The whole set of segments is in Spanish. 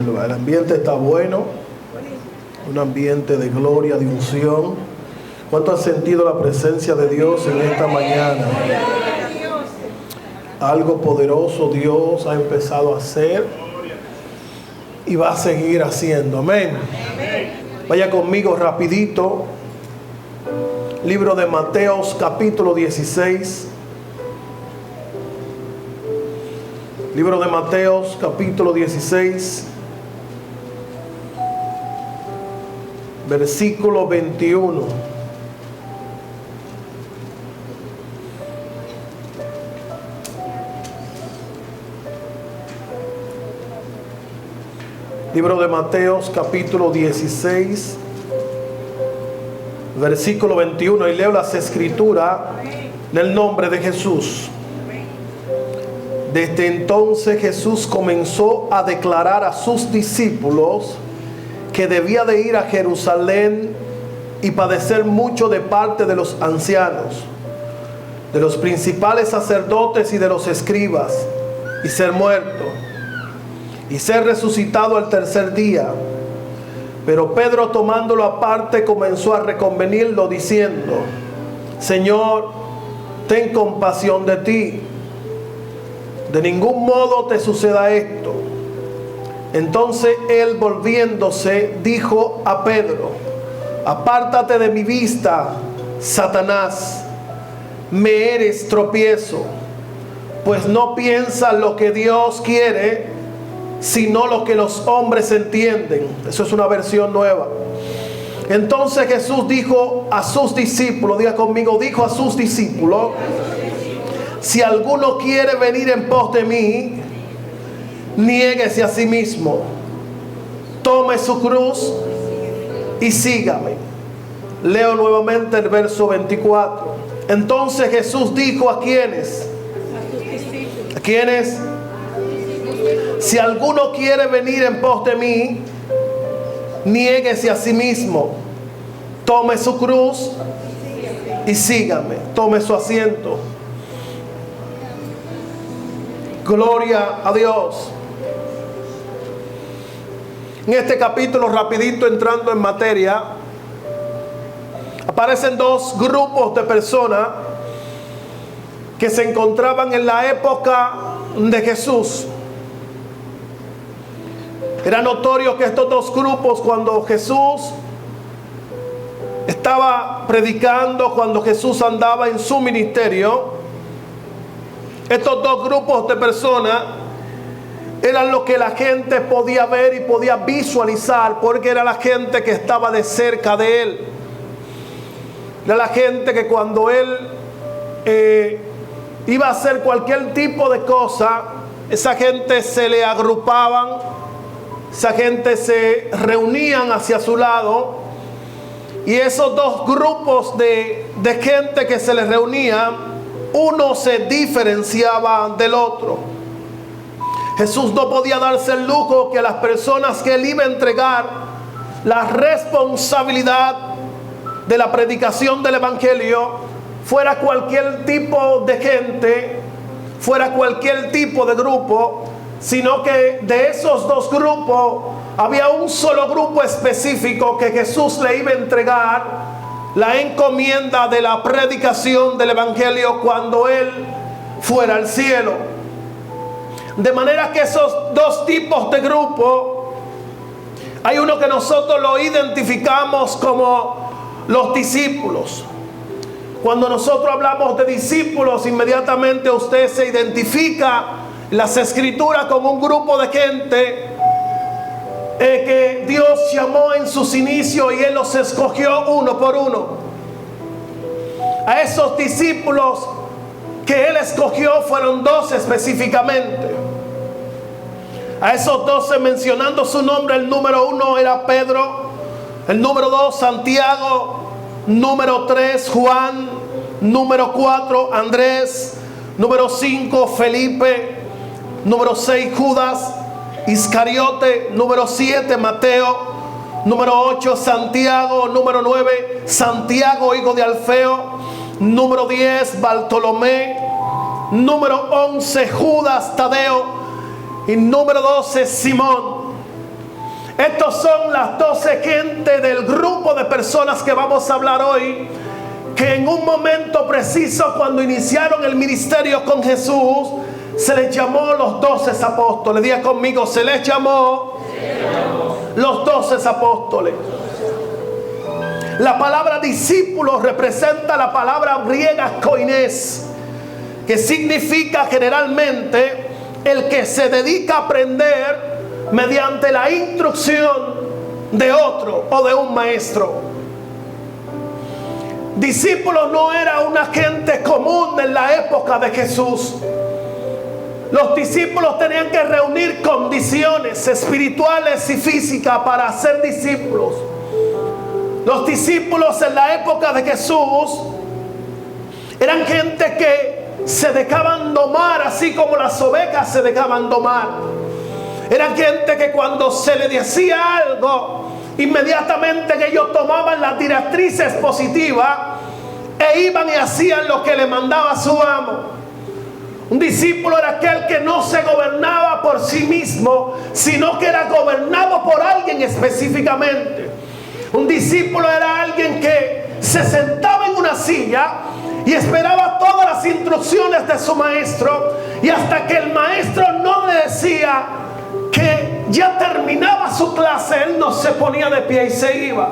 El ambiente está bueno, un ambiente de gloria, de unción. ¿Cuánto han sentido la presencia de Dios en esta mañana? Algo poderoso Dios ha empezado a hacer y va a seguir haciendo. Amén. Vaya conmigo rapidito. Libro de Mateos, capítulo 16. Libro de Mateos, capítulo 16. Versículo 21. Libro de Mateos, capítulo 16, versículo 21. Y leo las escrituras en el nombre de Jesús. Desde entonces Jesús comenzó a declarar a sus discípulos que debía de ir a Jerusalén y padecer mucho de parte de los ancianos, de los principales sacerdotes y de los escribas, y ser muerto, y ser resucitado al tercer día. Pero Pedro, tomándolo aparte, comenzó a reconvenirlo, diciendo: Señor, ten compasión de ti, de ningún modo te suceda esto. Entonces él, volviéndose, dijo a Pedro: apártate de mi vista, Satanás, me eres tropiezo, pues no piensas lo que Dios quiere, sino lo que los hombres entienden. Eso es una versión nueva. Entonces Jesús dijo a sus discípulos, diga conmigo, dijo a sus discípulos: si alguno quiere venir en pos de mí, niéguese a sí mismo, tome su cruz y sígame. Leo nuevamente el verso 24. Entonces Jesús dijo a quienes, ¿a quiénes? Si alguno quiere venir en pos de mí, niéguese a sí mismo, tome su cruz y sígame. Tome su asiento. Gloria a Dios. En este capítulo, rapidito entrando en materia, aparecen dos grupos de personas que se encontraban en la época de Jesús. Era notorio que estos dos grupos, cuando Jesús estaba predicando, cuando Jesús andaba en su ministerio, estos dos grupos de personas eran lo que la gente podía ver y podía visualizar, porque era la gente que estaba de cerca de él. Era la gente que cuando él iba a hacer cualquier tipo de cosa, esa gente se le agrupaban, esa gente se reunían hacia su lado. Y esos dos grupos de gente que se les reunía, uno se diferenciaba del otro. Jesús no podía darse el lujo que a las personas que él iba a entregar la responsabilidad de la predicación del evangelio fuera cualquier tipo de gente, fuera cualquier tipo de grupo, sino que de esos dos grupos había un solo grupo específico que Jesús le iba a entregar la encomienda de la predicación del evangelio cuando él fuera al cielo. De manera que esos dos tipos de grupo, hay uno que nosotros lo identificamos como los discípulos. Cuando nosotros hablamos de discípulos, inmediatamente usted se identifica en las escrituras como un grupo de gente que Dios llamó en sus inicios y él los escogió uno por uno. A esos discípulos que él escogió fueron 12 específicamente. A esos 12, mencionando su nombre, el número 1 era Pedro, el número 2 Santiago, número 3 Juan, número 4 Andrés, número 5 Felipe, número 6 Judas Iscariote, número 7 Mateo, número 8 Santiago, número 9 Santiago hijo de Alfeo, número 10 Bartolomé, número 11 Judas Tadeo y número 12 Simón. Estos son las 12 gente del grupo de personas que vamos a hablar hoy, que en un momento preciso, cuando iniciaron el ministerio con Jesús, se les llamó los 12 apóstoles. Diga conmigo, se les llamó los 12 apóstoles. La palabra discípulo representa la palabra griega koines, que significa generalmente el que se dedica a aprender mediante la instrucción de otro o de un maestro. Discípulos no era una gente común en la época de Jesús. Los discípulos tenían que reunir condiciones espirituales y físicas para ser discípulos. Los discípulos en la época de Jesús eran gente que se dejaban domar, así como las ovejas se dejaban domar. Eran gente que cuando se le decía algo, inmediatamente que ellos tomaban las directrices positivas e iban y hacían lo que le mandaba su amo. Un discípulo era aquel que no se gobernaba por sí mismo, sino que era gobernado por alguien específicamente. Un discípulo era alguien que se sentaba en una silla y esperaba todas las instrucciones de su maestro, y hasta que el maestro no le decía que ya terminaba su clase, él no se ponía de pie y se iba.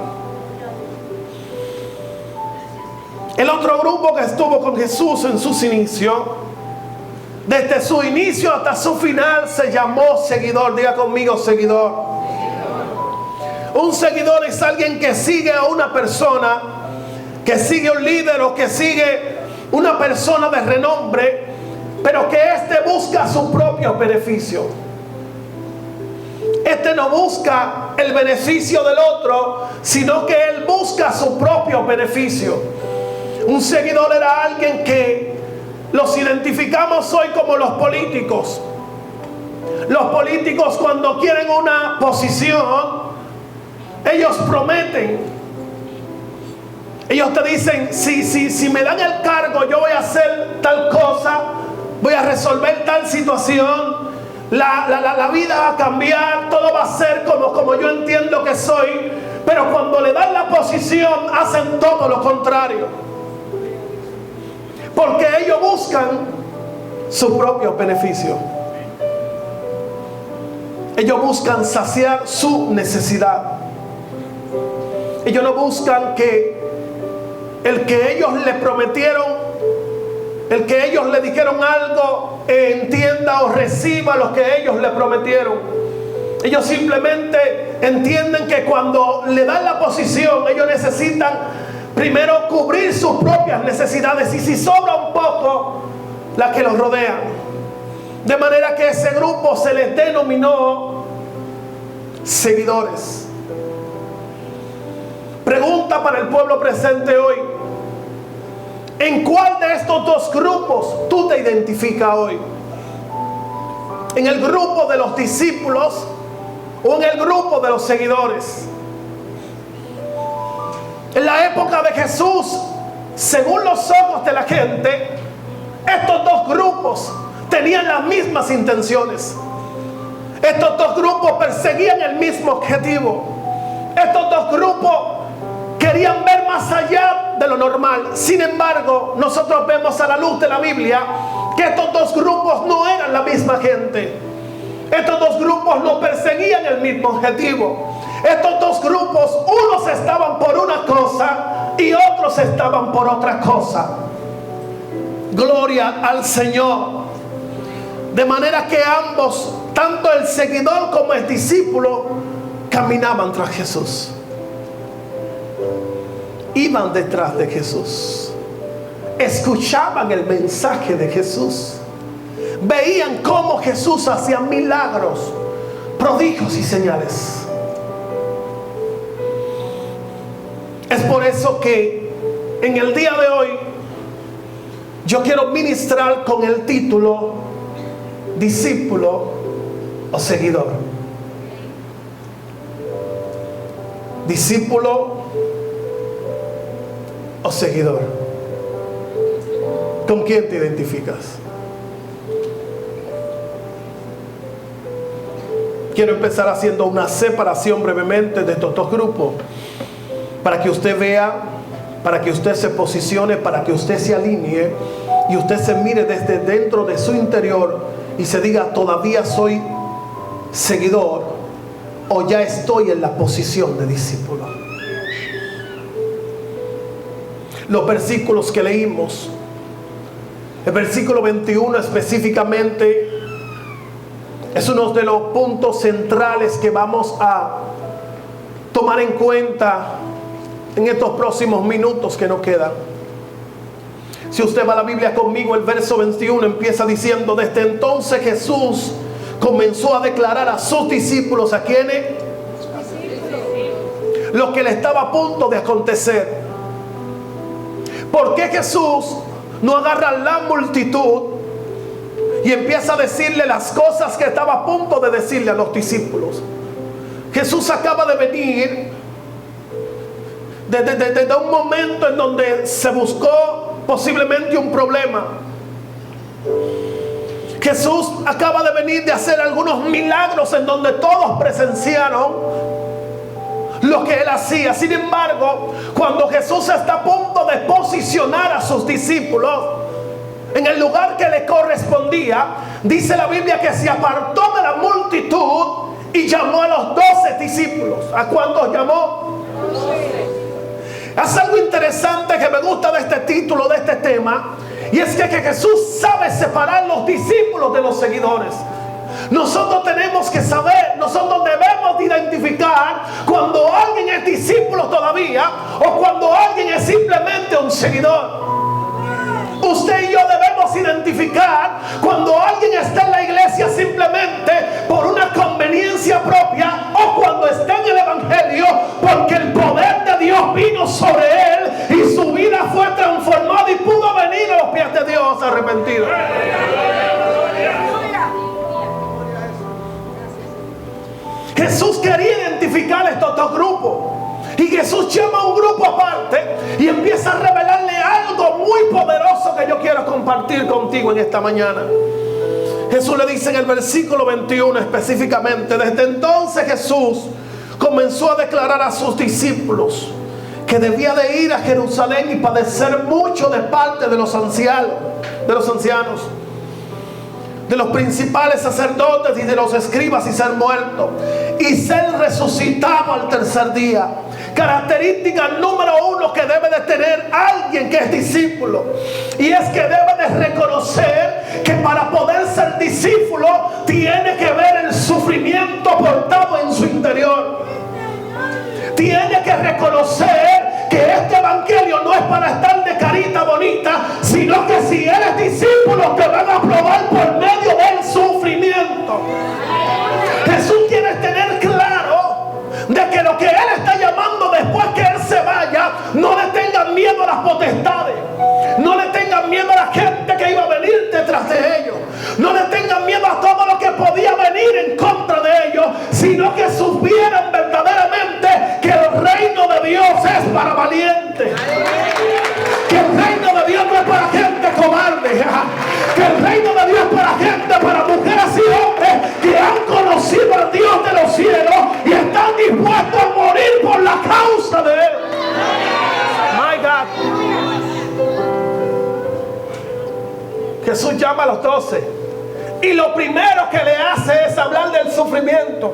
El otro grupo que estuvo con Jesús en sus inicios, desde su inicio hasta su final, se llamó seguidor. Diga conmigo, seguidor. Un seguidor es alguien que sigue a una persona, que sigue a un líder o que sigue una persona de renombre, pero que éste busca su propio beneficio. Este no busca el beneficio del otro, sino que él busca su propio beneficio. Un seguidor era alguien que los identificamos hoy como los políticos. Los políticos, cuando quieren una posición, ellos prometen. Ellos te dicen, si me dan el cargo, yo voy a hacer tal cosa, voy a resolver tal situación, la vida va a cambiar, todo va a ser como yo entiendo que soy. Pero cuando le dan la posición, hacen todo lo contrario, porque ellos buscan su propio beneficio. Ellos buscan saciar su necesidad. Ellos no buscan que el que ellos le prometieron, el que ellos le dijeron algo, entienda o reciba lo que ellos le prometieron. Ellos simplemente entienden que cuando le dan la posición, ellos necesitan primero cubrir sus propias necesidades, y si sobra un poco, las que los rodean. De manera que ese grupo se les denominó seguidores. Pregunta para el pueblo presente hoy: ¿en cuál de estos dos grupos tú te identificas hoy? ¿En el grupo de los discípulos o en el grupo de los seguidores? En la época de Jesús, según los ojos de la gente, estos dos grupos tenían las mismas intenciones. Estos dos grupos perseguían el mismo objetivo. Estos dos grupos querían ver más allá de lo normal. Sin embargo, nosotros vemos a la luz de la Biblia que estos dos grupos no eran la misma gente. Estos dos grupos no perseguían el mismo objetivo. Estos dos grupos, unos estaban por una cosa y otros estaban por otra cosa. Gloria al Señor. De manera que ambos, tanto el seguidor como el discípulo, caminaban tras Jesús. Iban detrás de Jesús. Escuchaban el mensaje de Jesús. Veían cómo Jesús hacía milagros, prodigios y señales. Es por eso que en el día de hoy yo quiero ministrar con el título discípulo o seguidor. Discípulo o seguidor. ¿Con quién te identificas? quiero empezar haciendo una separación brevemente de estos dos grupos, para que usted vea, para que usted se posicione, para que usted se alinee y usted se mire desde dentro de su interior y se diga: todavía soy seguidor o ya estoy en la posición de discípulo. Los versículos que leímos, el versículo 21 específicamente, es uno de los puntos centrales que vamos a tomar en cuenta en estos próximos minutos que nos quedan. Si usted va a la Biblia conmigo, el verso 21 empieza diciendo: desde entonces Jesús comenzó a declarar a sus discípulos, ¿a quiénes? Lo que le estaba a punto de acontecer. ¿Por qué Jesús no agarra la multitud y empieza a decirle las cosas que estaba a punto de decirle a los discípulos? Jesús acaba de venir desde un momento en donde se buscó posiblemente un problema. Jesús acaba de venir de hacer algunos milagros en donde todos presenciaron lo que él hacía. Sin embargo, cuando Jesús está a punto de posicionar a sus discípulos en el lugar que le correspondía, dice la Biblia que se apartó de la multitud y llamó a los 12 discípulos. ¿A cuántos llamó? 12. Es algo interesante que me gusta de este título, de este tema, y es que Jesús sabe separar los discípulos de los seguidores. Nosotros tenemos que saber, nosotros debemos de identificar cuando alguien es discípulo todavía o cuando alguien es simplemente un seguidor. Usted y yo debemos identificar cuando alguien está en la iglesia simplemente por una conveniencia propia o cuando está en el evangelio porque el poder de Dios vino sobre él y su vida fue transformada y pudo venir a los pies de Dios arrepentido. Jesús quería identificar estos dos grupos. Y Jesús llama a un grupo aparte y empieza a revelarle algo muy poderoso que yo quiero compartir contigo en esta mañana. Jesús le dice en el versículo 21 específicamente: desde entonces Jesús comenzó a declarar a sus discípulos que debía de ir a Jerusalén y padecer mucho de parte de los ancianos, de los principales sacerdotes y de los escribas, y ser muerto y ser resucitado al tercer día. Característica número 1 que debe de tener alguien que es discípulo, y es que debe de reconocer que para poder ser discípulo tiene que ver el sufrimiento portado en su interior. Tiene que reconocer que este evangelio no es para estar de carita bonita, sino que si eres discípulo te van a probar por medio del sufrimiento. Jesús quiere tener claro de que lo que Él está llamando después que Él se vaya, no le tengan miedo a las potestades, no le tengan miedo a la gente que iba a venir detrás de ellos, no le tengan miedo a todo lo que podía venir en contra de ellos, sino que supieran verdaderamente que el reino de Dios es para valientes, que el reino de Dios no es para gente cobarde, que el reino de Dios es para gente, para mujeres y hombres que han conocido al Dios de los cielos y están dispuestos a morir por la causa de Él. My God. Jesús llama a los 12 y lo primero que le hace es hablar del sufrimiento.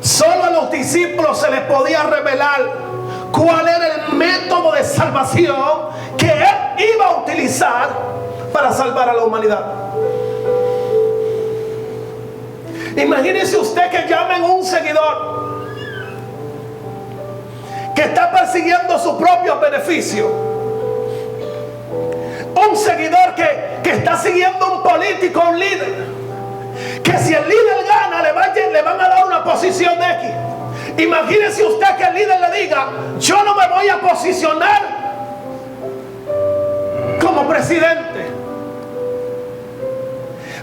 Solo a los discípulos se les podía revelar cuál era el método de salvación que Él iba a utilizar para salvar a la humanidad. Imagínese usted que llamen a un seguidor que está persiguiendo su propio beneficio, un seguidor que está siguiendo un político, un líder, que si el líder gana le van a dar una posición X. Imagínese usted que el líder le diga: yo no me voy a posicionar como presidente,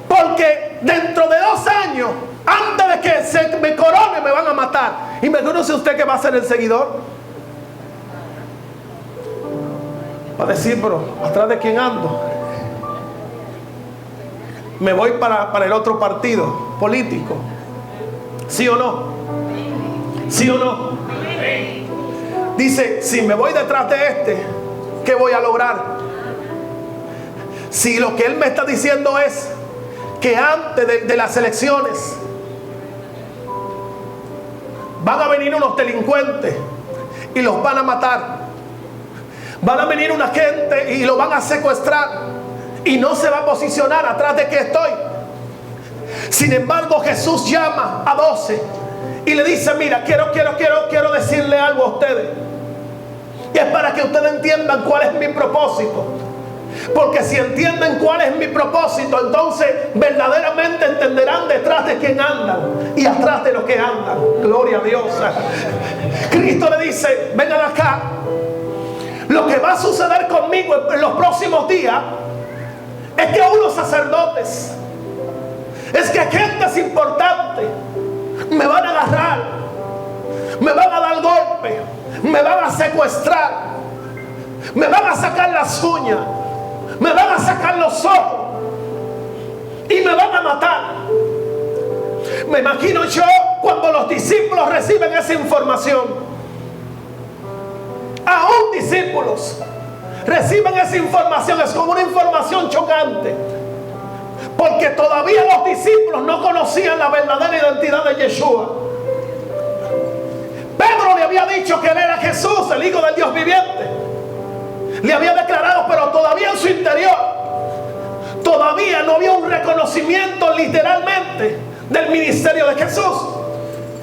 porque dentro de 2 años, antes de que se me corone, me van a matar. Imagínese usted que va a ser el seguidor. Va a decir: pero ¿atrás de quién ando? me voy para el otro partido político. ¿Sí o no? ¿Sí o no? Dice, si me voy detrás de este, ¿qué voy a lograr? Si lo que él me está diciendo es que antes de las elecciones van a venir unos delincuentes y los van a matar, van a venir una gente y lo van a secuestrar, y no se va a posicionar atrás de que estoy. Sin embargo, Jesús llama a 12 y le dice, mira, quiero decirle algo a ustedes, y es para que ustedes entiendan cuál es mi propósito. Porque si entienden cuál es mi propósito, entonces verdaderamente entenderán detrás de quién andan y atrás de lo que andan. Gloria a Dios. Cristo le dice, vengan acá. Lo que va a suceder conmigo en los próximos días es que unos sacerdotes, es que gentes importantes me van a agarrar, me van a dar golpe, me van a secuestrar, me van a sacar las uñas, me van a sacar los ojos y me van a matar. Me imagino yo cuando los discípulos reciben esa información. Aún discípulos reciben esa información. Es como una información chocante, porque todavía los discípulos no conocían la verdadera identidad de Yeshua. Pedro le había dicho que él era Jesús, el Hijo del Dios viviente. Le había declarado, pero todavía en su interior todavía no había un reconocimiento literalmente del ministerio de Jesús.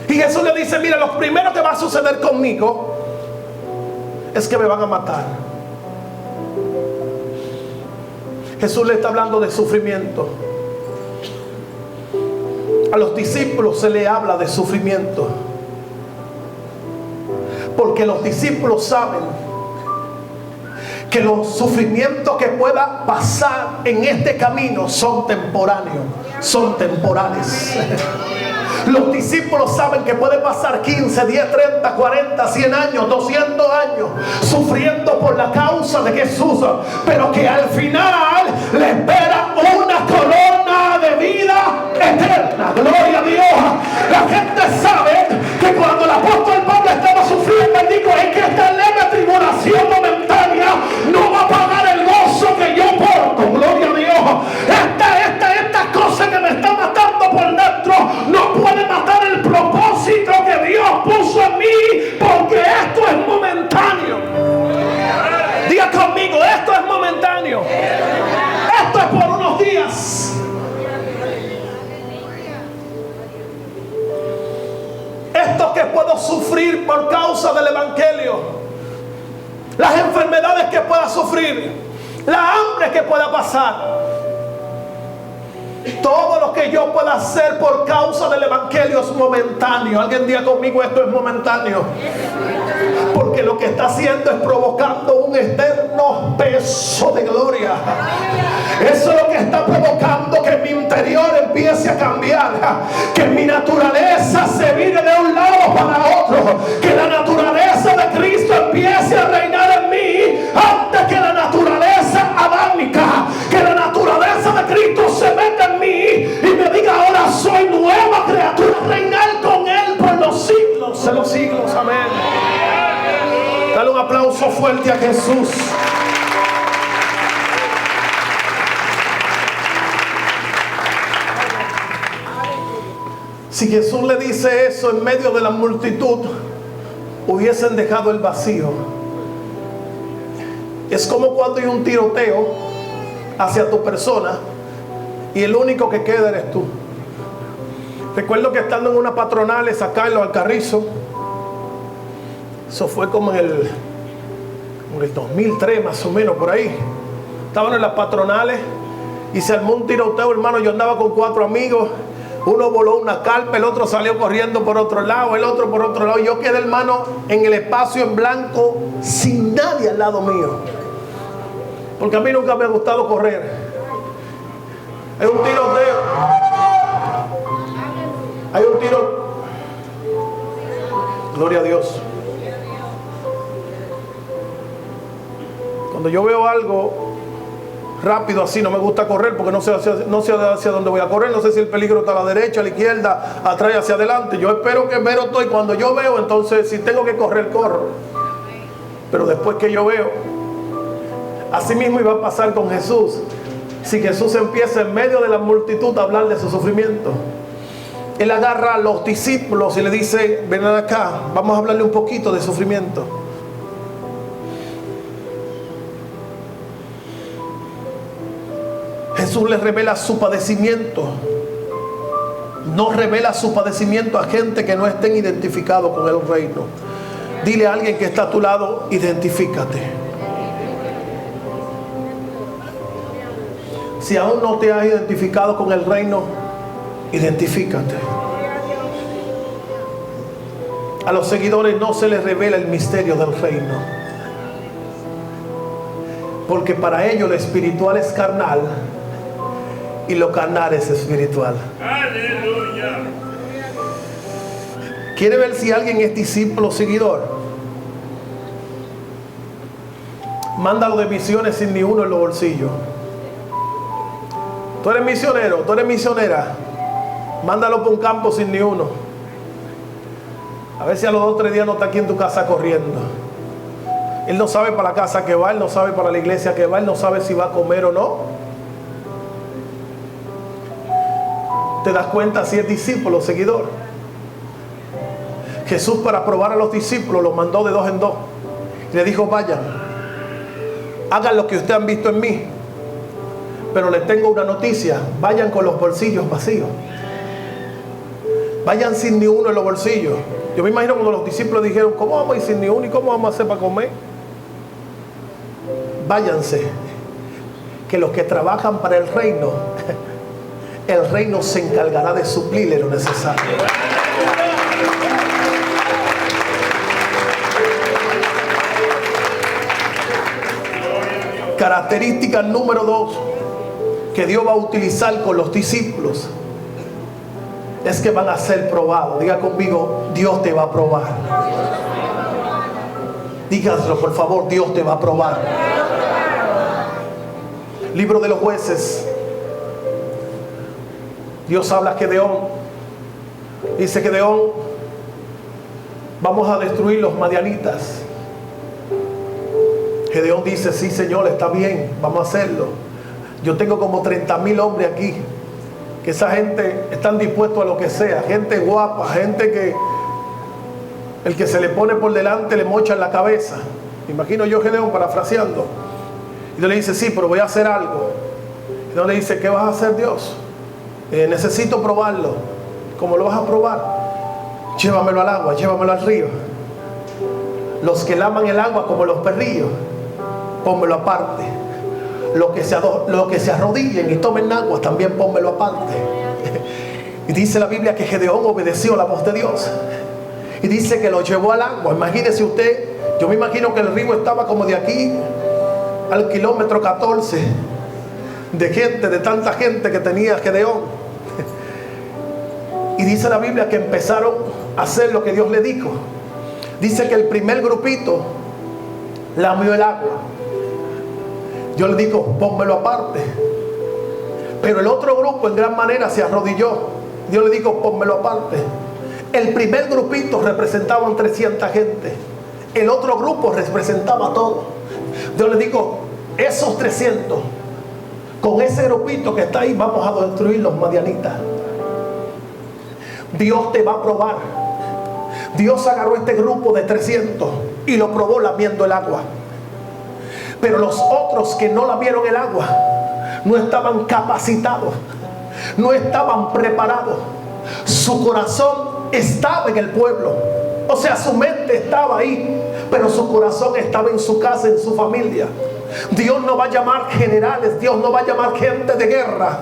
Y Jesús le dice, mira, lo primero que va a suceder conmigo es que me van a matar. Jesús le está hablando de sufrimiento. A los discípulos se le habla de sufrimiento, porque los discípulos saben que los sufrimientos que pueda pasar en este camino son temporáneos, son temporales. Los discípulos saben que puede pasar 15, 10, 30, 40, 100 años, 200 años sufriendo por la causa de Jesús, pero que al final le espera una corona de vida eterna. Gloria a Dios. La gente sabe que cuando el apóstol Pablo estaba sufriendo, él dijo, es que esta leve tribulación momentánea no va a pagar el gozo que yo porto. Gloria a Dios. Esta cosa que me está matando por dentro no puede matar el propósito que Dios puso en mí, porque esto es momentáneo. Diga conmigo, esto es momentáneo. Esto es por unos días. Esto que puedo sufrir por causa del evangelio, las enfermedades que pueda sufrir, la hambre que pueda pasar, todo lo que yo pueda hacer por causa del evangelio es momentáneo. Alguien diga conmigo, esto es momentáneo, porque lo que está haciendo es provocando un eterno peso de gloria. Eso es lo que está provocando que mi interior empiece a cambiar, que mi naturaleza se vire de un lado para otro, que la naturaleza de Cristo empiece a reinar en mí antes que la naturaleza adámica, que la naturaleza de Cristo se meta en mí y me diga, ahora soy nueva criatura, reinar con Él por los siglos de los siglos. Amén. Dale un aplauso fuerte a Jesús. Si Jesús le dice eso en medio de la multitud, hubiesen dejado el vacío. Es como cuando hay un tiroteo hacia tu persona y el único que queda eres tú. Recuerdo que estando en una patronales acá en Los Alcarrizos, eso fue como en el 2003 más o menos, por ahí. Estaban en las patronales y se armó un tiroteo, hermano. Yo andaba con 4 amigos. Uno voló una carpa, el otro salió corriendo por otro lado, el otro por otro lado. Y yo quedé, hermano, en el espacio en blanco, sin nadie al lado mío, porque a mí nunca me ha gustado correr. Hay un tiroteo, hay un tiro. Gloria a Dios. Cuando yo veo algo rápido así, no me gusta correr porque no sé hacia dónde voy a correr, no sé si el peligro está a la derecha, a la izquierda, atrás y hacia adelante. Yo espero que veo todo y cuando yo veo, entonces si tengo que correr, corro. Pero después que yo veo, así mismo iba a pasar con Jesús. Si Jesús empieza en medio de la multitud a hablar de su sufrimiento, Él agarra a los discípulos y le dice: ven acá, vamos a hablarle un poquito de sufrimiento. Jesús les revela su padecimiento. No revela su padecimiento a gente que no estén identificados con el reino. Dile a alguien que está a tu lado: identifícate. Si aún no te has identificado con el reino, identifícate. A los seguidores no se les revela el misterio del reino, porque para ellos lo espiritual es carnal y lo carnal es espiritual. ¡Aleluya! ¿Quiere ver si alguien es discípulo o seguidor? Mándalo de misiones sin ni uno en los bolsillos. Tú eres misionero, tú eres misionera, mándalo por un campo sin ni uno. A ver si a los 2 o 3 días no está aquí en tu casa corriendo. Él no sabe para la casa que va, él no sabe para la iglesia que va, él no sabe si va a comer o no. ¿Te das cuenta si es discípulo o seguidor? Jesús, para probar a los discípulos, los mandó de 2 en 2. Y le dijo: vayan, hagan lo que ustedes han visto en mí. Pero les tengo una noticia: vayan con los bolsillos vacíos. Vayan sin ni uno en los bolsillos. Yo me imagino cuando los discípulos dijeron: ¿cómo vamos a ir sin ni uno y cómo vamos a hacer para comer? Váyanse, que los que trabajan para el reino se encargará de suplirle lo necesario. Característica número 2 que Dios va a utilizar con los discípulos es que van a ser probados. Diga conmigo: Dios te va a probar. Dígaselo por favor: Dios te va a probar. Libro de los Jueces. Dios habla a Gedeón. Dice Gedeón: vamos a destruir los madianitas. Gedeón dice: sí, Señor, está bien, vamos a hacerlo. Yo tengo como 30,000 hombres aquí, que esa gente están dispuestos a lo que sea, gente guapa, gente que el que se le pone por delante le mocha en la cabeza. Me imagino yo Gedeón parafraseando. Y Dios le dice: sí, pero voy a hacer algo. Y Dios le dice: ¿qué vas a hacer, Dios? Necesito probarlo. ¿Cómo lo vas a probar? Llévamelo al agua, llévamelo al río. Los que laman el agua como los perrillos, pónmelo aparte. Los que se arrodillen y tomen agua, también pónmelo aparte. Y dice la Biblia que Gedeón obedeció la voz de Dios. Y dice que lo llevó al agua. Imagínese usted, yo me imagino que el río estaba como de aquí al kilómetro 14 de gente, de tanta gente que tenía Gedeón. Y dice la Biblia que empezaron a hacer lo que Dios le dijo. Dice que el primer grupito lamió el agua. Yo le digo: pónmelo aparte. Pero el otro grupo en gran manera se arrodilló. Yo le digo: pónmelo aparte. El primer grupito representaba 300 gente. El otro grupo representaba todo. Yo le digo: esos 300, con ese grupito que está ahí, vamos a destruir los madianitas. Dios te va a probar. Dios agarró este grupo de 300 y lo probó lamiendo el agua. Pero los otros que no lamieron el agua no estaban capacitados, no estaban preparados. Su corazón estaba en el pueblo, o sea, su mente estaba ahí, pero su corazón estaba en su casa, en su familia. Dios no va a llamar generales, Dios no va a llamar gente de guerra,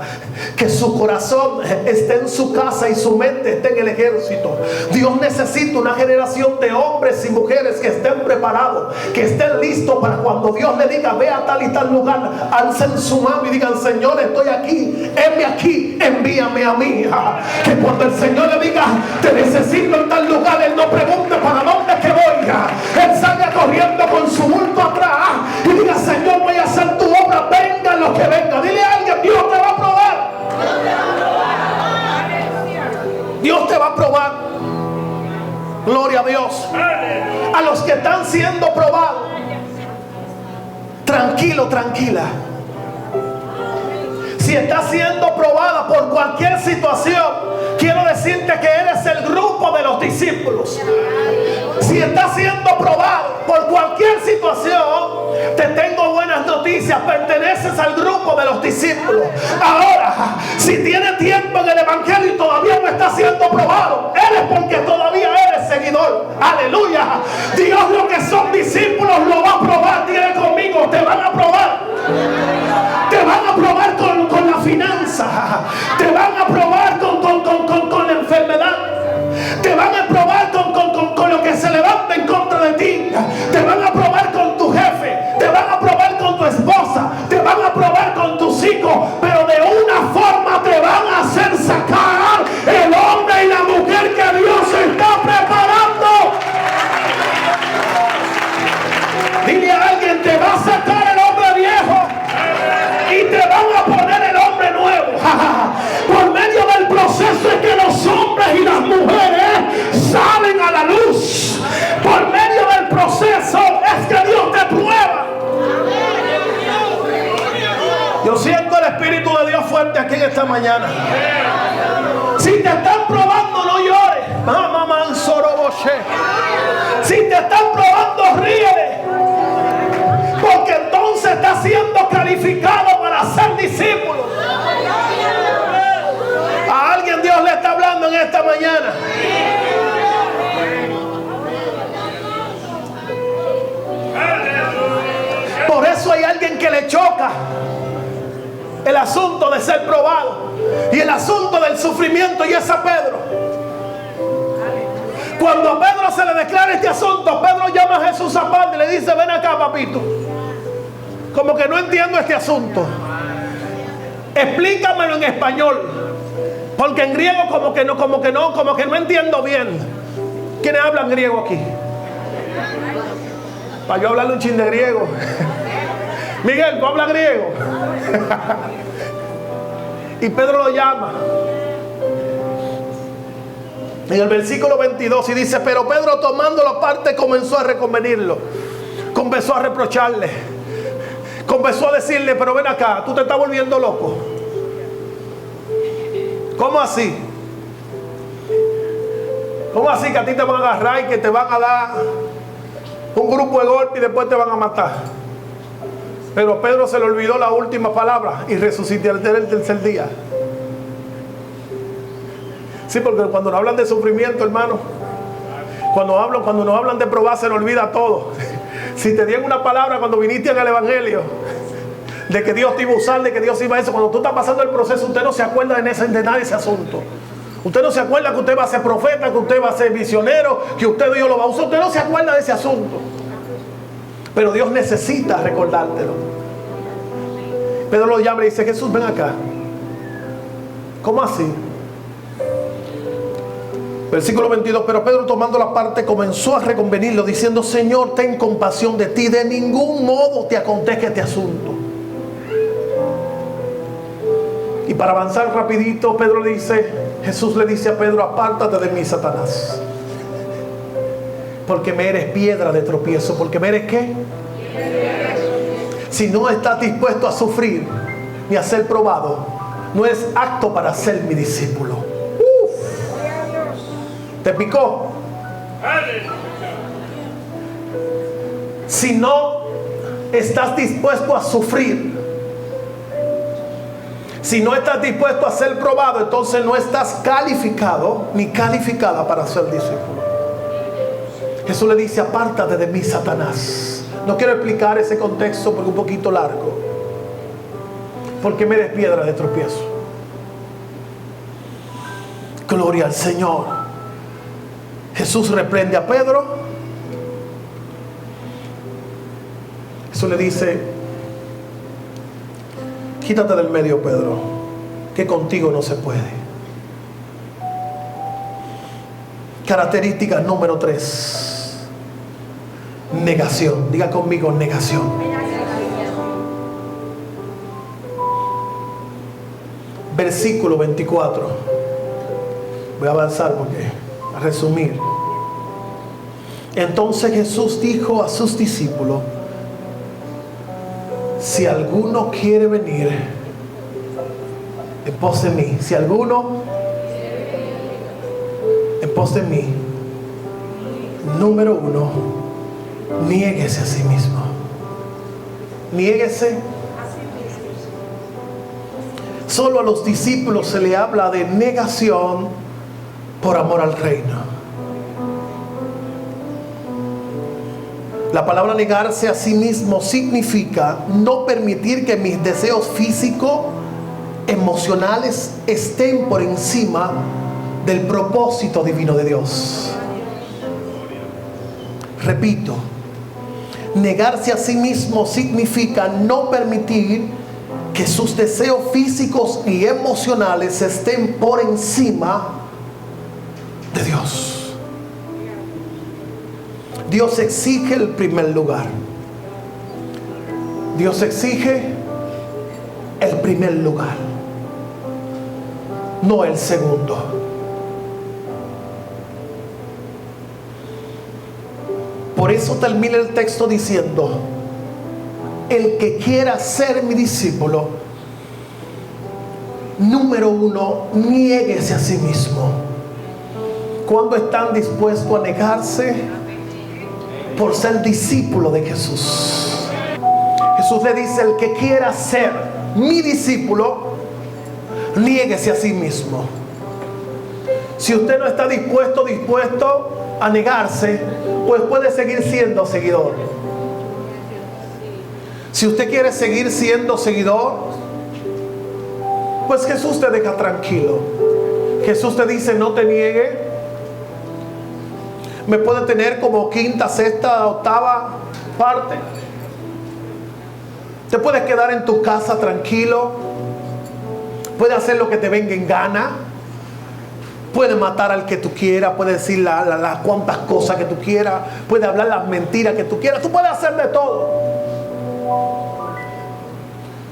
que su corazón esté en su casa y su mente esté en el ejército. Dios necesita una generación de hombres y mujeres que estén preparados, que estén listos para cuando Dios le diga: ve a tal y tal lugar, alcen su mano y digan: Señor, estoy aquí, heme aquí, envíame a mí. Que cuando el Señor le diga: te necesito en tal lugar, Él no pregunte para dónde que voy. Él salga corriendo con su bulto atrás y diga: Señor, voy a hacer tu obra, venga lo que venga. Dios te va a probar. Gloria a Dios. A los que están siendo probados, tranquilo, tranquila. Si estás siendo probada por cualquier situación, quiero decirte que eres el grupo de los discípulos. Si estás siendo probado por cualquier situación, te tengo buenas noticias. Perteneces al grupo de los discípulos. Ahora, si tienes tiempo en el evangelio y todavía no estás siendo probado, eres porque todavía eres seguidor. Aleluya. Dios, lo que son discípulos lo va a probar. Dile conmigo, te van a probar. Te van a probar con la finanza. Te van a probar con la enfermedad. Te van a probar con lo que se levanta en contra de ti. Te van a probar con tu jefe. Te van a probar con tu esposa. Te van a probar con tus hijos. Pero de una forma te van a hacer sacar el hombre y la mujer que Dios está preparando. Dile a alguien, te va a sacar el hombre viejo y te van a poner el hombre nuevo. Por medio del proceso es que los hombres y las mujeres salen a la luz. Por medio del proceso es que Dios te prueba. Yo siento el Espíritu de Dios fuerte aquí en esta mañana. Si te están probando, no llores. Si te están probando, ríe. Porque entonces estás siendo calificado para ser discípulo. A alguien Dios le está hablando en esta mañana. Por eso hay alguien que le choca el asunto de ser probado y el asunto del sufrimiento, y es a Pedro. Cuando a Pedro se le declara este asunto, Pedro llama a Jesús aparte y le dice: ven acá, papito, como que no entiendo este asunto, explícamelo en español, porque en griego como que no entiendo bien. ¿Quiénes hablan griego aquí? Para yo hablarle un chin de griego. Miguel, ¿tú hablas griego? Y Pedro lo llama en el versículo 22 y dice: pero Pedro, tomándolo aparte, comenzó a reconvenirlo, comenzó a reprocharle, comenzó a decirle: pero ven acá, tú te estás volviendo loco. ¿Cómo así? ¿Cómo así que a ti te van a agarrar y que te van a dar un grupo de golpes y después te van a matar? Pero Pedro se le olvidó la última palabra: y resucité al tercer día. Sí, porque cuando nos hablan de sufrimiento, hermano, cuando nos hablan de probar, se nos olvida todo. Si te dieron una palabra cuando viniste en el evangelio, de que Dios te iba a usar, de que Dios iba a eso, cuando tú estás pasando el proceso, usted no se acuerda de nada de ese asunto. Usted no se acuerda que usted va a ser profeta, que usted va a ser misionero, que usted Dios lo va a usar. Usted no se acuerda de ese asunto. Pero Dios necesita recordártelo. Pedro lo llama y dice: Jesús, ven acá. ¿Cómo así? Versículo 22. Pero Pedro, tomando la parte, comenzó a reconvenirlo, diciendo: Señor, ten compasión de ti, de ningún modo te acontezca este asunto. Y para avanzar rapidito, Jesús le dice a Pedro: apártate de mí, Satanás, porque me eres piedra de tropiezo. ¿Porque me eres qué? Si no estás dispuesto a sufrir ni a ser probado, no es apto para ser mi discípulo. ¿Te picó? Si no estás dispuesto a sufrir, si no estás dispuesto a ser probado, entonces no estás calificado ni calificada para ser discípulo. Jesús le dice: apártate de mí, Satanás. No quiero explicar ese contexto porque es un poquito largo. Porque me eres piedra de tropiezo. Gloria al Señor. Jesús reprende a Pedro. Jesús le dice: quítate del medio, Pedro, que contigo no se puede. Característica número 3. Negación. Diga conmigo: negación. Versículo 24. Voy a avanzar porque, a resumir. Entonces Jesús dijo a sus discípulos: si alguno quiere venir en pos de mí, si alguno en pos de mí, número uno, niéguese a sí mismo. Niéguese. Solo a los discípulos se le habla de negación por amor al reino. La palabra negarse a sí mismo significa no permitir que mis deseos físicos, emocionales estén por encima del propósito divino de Dios. Repito, negarse a sí mismo significa no permitir que sus deseos físicos y emocionales estén por encima de Dios. Dios exige el primer lugar. Dios exige el primer lugar, no el segundo. Por eso termina el texto diciendo: el que quiera ser mi discípulo, número uno, niéguese a sí mismo. ¿Cuándo están dispuestos a negarse por ser discípulo de Jesús? Jesús le dice: el que quiera ser mi discípulo, niéguese a sí mismo. Si usted no está dispuesto a negarse, pues puede seguir siendo seguidor. Si usted quiere seguir siendo seguidor, pues Jesús te deja tranquilo. Jesús te dice: no te niegue. Me puede tener como quinta, sexta, octava parte. Te puedes quedar en tu casa tranquilo. Puedes hacer lo que te venga en gana. Puedes matar al que tú quieras. Puedes decir las cuantas cosas que tú quieras. Puedes hablar las mentiras que tú quieras. Tú puedes hacer de todo.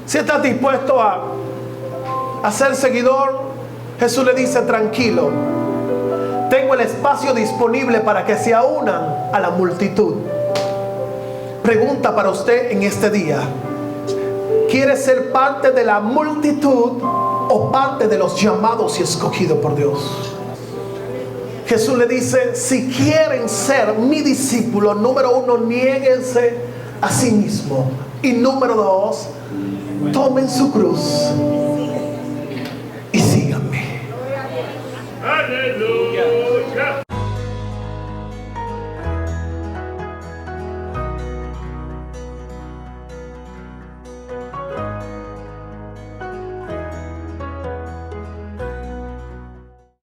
Si estás dispuesto a ser seguidor, Jesús le dice: tranquilo, tengo el espacio disponible para que se unan a la multitud. Pregunta para usted en este día: ¿quiere ser parte de la multitud o parte de los llamados y escogidos por Dios? Jesús le dice: si quieren ser mi discípulo, número uno, niéguense a sí mismo. Y número dos, tomen su cruz y síganme. Aleluya.